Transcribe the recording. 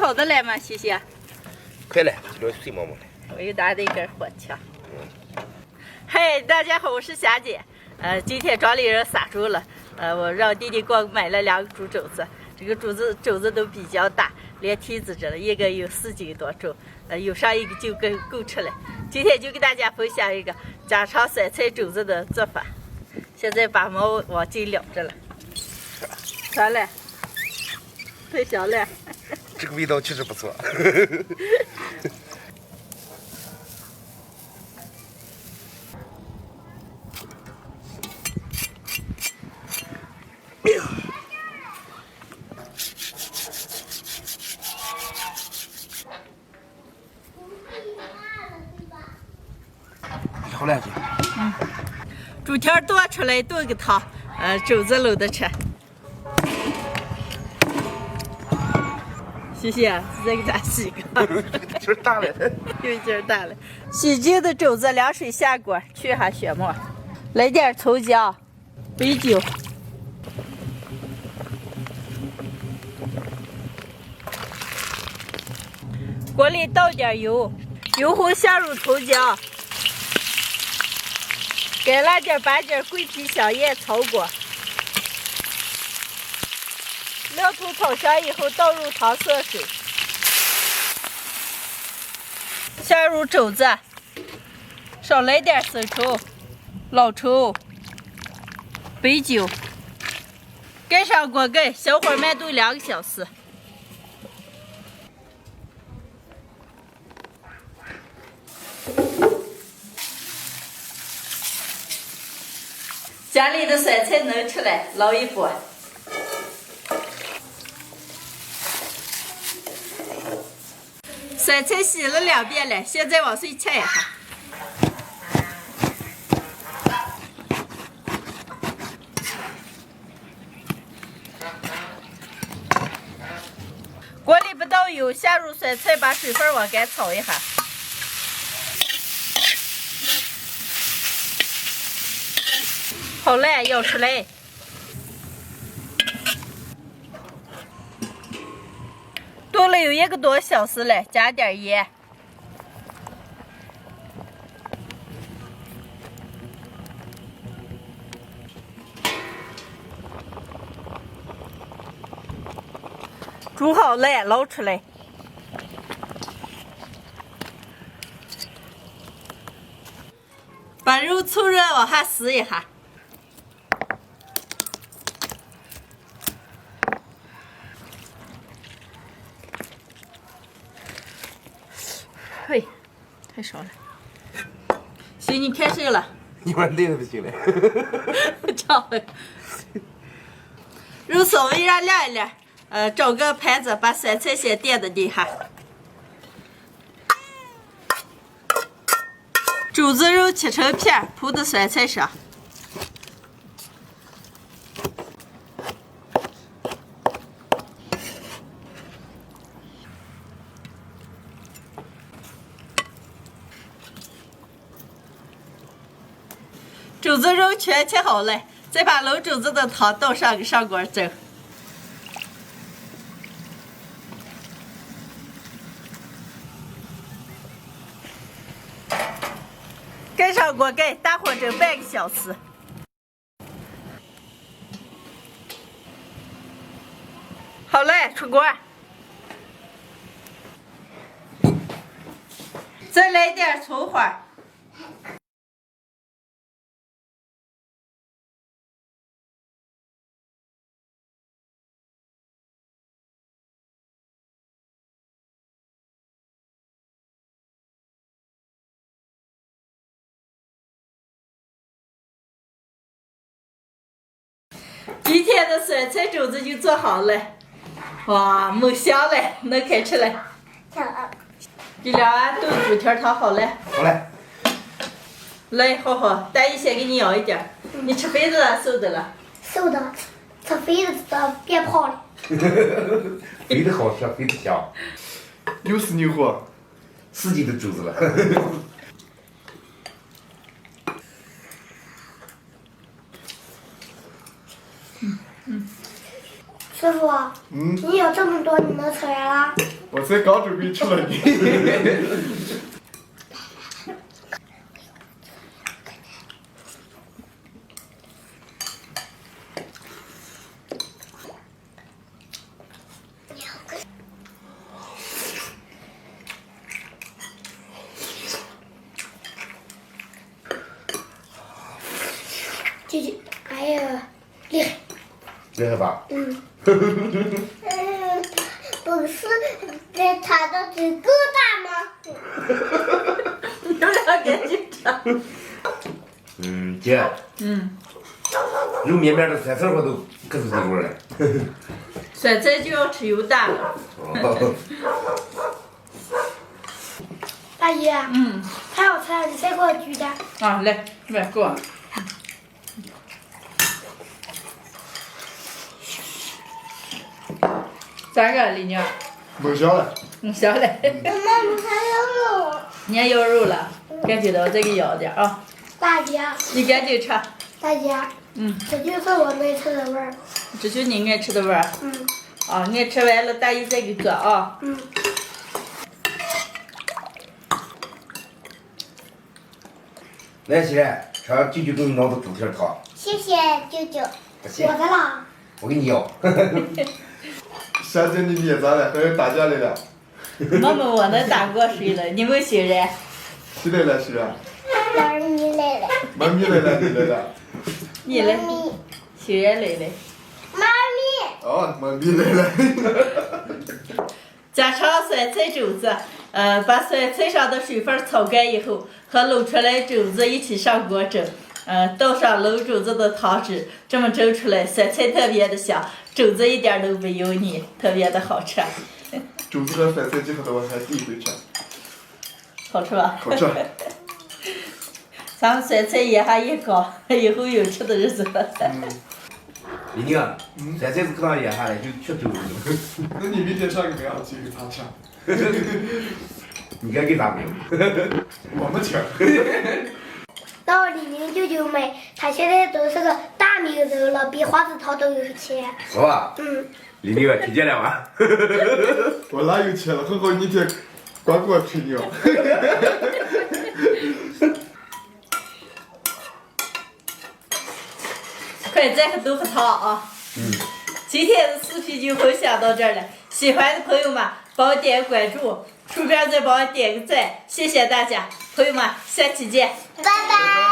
炒的来吗，西西？快了，这个水毛毛的。我又打的一根火枪。嘿，大家好，我是霞姐。今天庄里人杀猪了。我让弟弟给我买了2个猪肘子，这个肘子都比较大，连蹄子着了，一个有4斤多重，有上一个就够吃了。今天就给大家分享一个家常酸菜肘子的做法。现在把毛往进燎着了，酸了，太香了。这个味道确实不错。好了，姐。猪蹄剁出来炖个汤，肘子搂着吃。谢谢，再给咱洗个。劲儿大了。有劲儿大了。洗净的肘子凉水下锅，去下血沫，来点葱姜、白酒。锅里倒点油，油后下入葱姜，该辣点把点桂皮、香叶、草果。料头炒香以后，倒入糖色水，下入肘子，少来点生抽、老抽、白酒，盖上锅盖，小火慢炖2个小时。家里的酸菜能吃了，捞一锅。酸菜洗了2遍了，现在往碎切一下。锅里不倒油，下入酸菜，把水分往干炒一下。好了，舀出来。炖了有1个多小时了，加点盐。煮好了，捞出来。把肉凑热往下撕一下。嘿，太少了。行，你开始了。一会儿累的不行了。炒了。肉稍微让晾一晾，找个盘子把酸菜先垫在底下。肘子肉切成片，铺在酸菜上。肘子肉全切好了，再把卤肘子的汤倒上，给上锅蒸。盖上锅盖，大火蒸半个小时。好了，出锅。再来点葱花。今天的酸菜肘子就做好了，哇，猛香了，能开吃了。这2炖猪蹄汤好了。好嘞。来，好好，大姨先给你舀一点。你吃肥的了，瘦的了？瘦的，吃肥的变胖了。肥的好吃，肥的香。又是牛货，4斤的肘子了。吃师傅，你有这么多，你能吃完了？我才刚准备吃了你。姐姐，哎呀，厉害！厉害吧？不是，它的嘴够大吗？你们俩赶紧尝。姐。嗯。肉绵绵的酸菜我都可是这味儿了。酸菜就要吃油大了。大姨，还有菜，你再给我举点。啊，来，来给我。咋个，李娘？没香了。香嘞。妈妈，你还有肉？你还要肉了，赶紧的，我再给你舀点啊。大姨，你赶紧吃。大姨，这就是我爱吃的味儿。这就是你爱吃的味儿。啊，爱吃完了，大姨再给做啊。来，媳妇，尝舅舅给你弄的猪蹄汤。谢谢舅舅。不谢。我的啦。我给你要。霞姐，你捏咋了？还要打架来了？妈妈，我能打过谁了？你们谁人？谁来了？谁啊？妈咪来了。妈咪来了，你来了。你来。谁人来了？妈咪。哦，妈咪来了。家常酸菜肘子，把酸菜上的水分焯干以后，和卤出来肘子一起上锅蒸，倒上卤肘子的汤汁，这么蒸出来，酸菜特别的香，肘子一点都不油腻，特别的好吃。肘子和酸菜结合的我还第一回吃。好吃吧？好吃。咱们酸菜盐还一高，以后有吃的日子了。李宁，酸菜是可能腌下来就吃肘子。那你明天上个面要去给他吃。你该给咋没有？我没吃。那我李宁舅舅买，他现在都是个大名人了，比黄子韬都有钱。是吧？李宁，听见了吗？我哪有钱了？很好，你这光给我吹牛。快再喝豆腐汤啊！今天的视频就分享到这儿了，喜欢的朋友们帮我点个关注，顺便再帮我点个赞，谢谢大家，朋友们，下期见，拜拜。